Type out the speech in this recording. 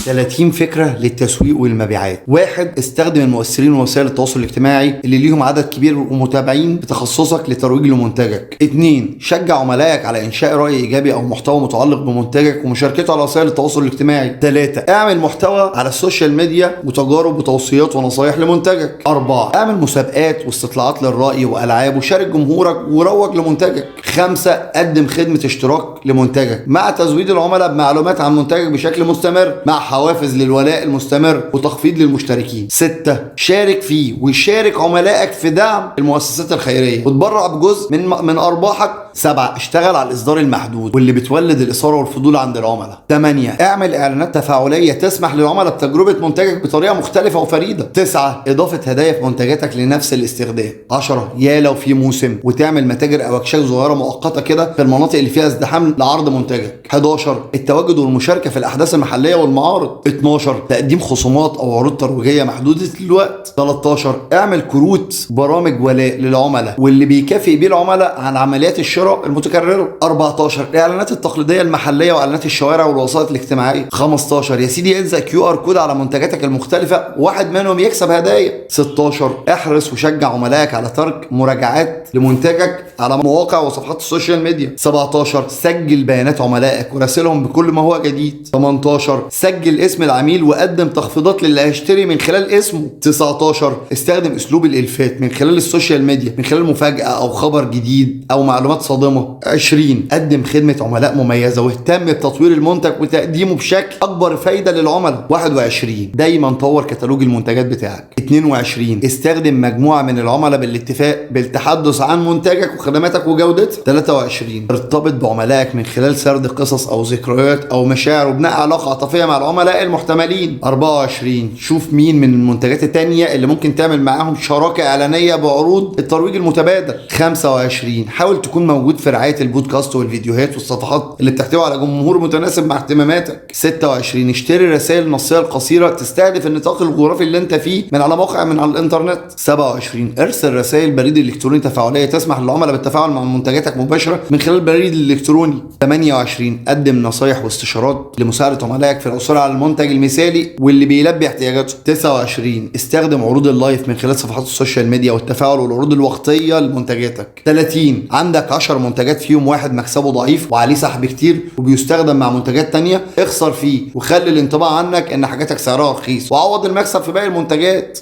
30 فكرة للتسويق والمبيعات. 1. استخدم المؤثرين ووسائل التواصل الاجتماعي اللي ليهم عدد كبير ومتابعين بتخصصك لترويج لمنتجك. 2. شجع عملائك على انشاء رأي ايجابي او محتوى متعلق بمنتجك ومشاركته على وسائل التواصل الاجتماعي. 3. اعمل محتوى على السوشيال ميديا وتجارب وتوصيات ونصايح لمنتجك. 4. اعمل مسابقات واستطلاعات للرأي والعاب وشارك جمهورك وروج لمنتجك. 5. قدم خدمة اشتراك لمنتجك مع تزويد العملاء بمعلومات عن منتجك بشكل مستمر مع حوافز للولاء المستمر وتخفيض للمشتركين. 6. شارك فيه وشارك عملائك في دعم المؤسسات الخيرية وتبرع بجزء من أرباحك. 7. اشتغل على الإصدار المحدود واللي بتولد الإثارة والفضول عند العملاء. 8. اعمل إعلانات تفاعلية تسمح للعملاء بتجربة منتجك بطريقة مختلفة وفريدة. 9. إضافة هدايا في منتجاتك لنفس الاستخدام. 10. يا لو في موسم وتعمل متاجر أو أكشاك صغيرة مؤقتة كده في المناطق اللي فيها ازدحام لعرض منتجك. 11. التواجد والمشاركة في الأحداث المحلية والمعارض. 12. تقديم خصومات أو عروض ترويجية محدودة الوقت. 13. اعمل كروت برامج ولاء للعملاء واللي بيكافئ بيه العملاء عن عمليات الشراء المتكررة. 14. الاعلانات التقليدية المحلية واعلانات الشوارع والوسائط الاجتماعية. 15. يا سيدي الزق QR كود على منتجاتك المختلفة واحد منهم يكسب هدايا. 16. احرص وشجع عملائك على ترك مراجعات لمنتجك على مواقع وصفحات السوشيال ميديا. 17. سجل بيانات عملائك وراسلهم بكل ما هو جديد. 18. سجل اسم العميل وقدم تخفيضات للي هيشتري من خلال اسمه. 19. استخدم اسلوب الالفات من خلال السوشيال ميديا من خلال مفاجأة او خبر جديد او معلومات صادمة. 20. قدم خدمة عملاء مميزة واهتم بتطوير المنتج وتقديمه بشكل اكبر فايدة للعملاء. 21. دايما طور كتالوج المنتجات بتاعك. 22. استخدم مجموعة من العملاء بالاتفاق بالتحدث عن منتجك وخدماتك وجودتها. 23. ارتبط بعملائك من خلال سرد قصص او ذكريات او مشاعر وبناء علاقة عاطفية مع العملاء المحتملين. 24. شوف مين من المنتجات التانية اللي ممكن تعمل معاهم شراكة اعلانية بعروض الترويج المتبادل. 25. حاول تكون موجود في رعاية البودكاست والفيديوهات والصفحات اللي بتحتوي على جمهور متناسب مع اهتماماتك. 26. اشتري رسائل نصية قصيرة تستهدف النطاق الجغرافي اللي انت فيه من على موقع من على الانترنت. 27. ارسل رسائل بريد الكتروني تفاعلية تسمح للعملاء بالتفاعل مع منتجاتك مباشرة من خلال البريد الالكتروني. 28. قدم نصايح واستشارات لمساعدة عملائك في الحصول على المنتج المثالي واللي بيلبي احتياجاتهم. 29. استخدم عروض اللايف من خلال صفحات السوشيال ميديا والتفاعل والعروض الوقتية لمنتجاتك. 30. عندك 10 منتجات فيهم واحد مكسبه ضعيف وعليه سحب كتير وبيستخدم مع منتجات تانية، اخسر فيه وخلي الانطباع عنك ان حاجاتك سعرها رخيص وعوض المكسب في باقي المنتجات.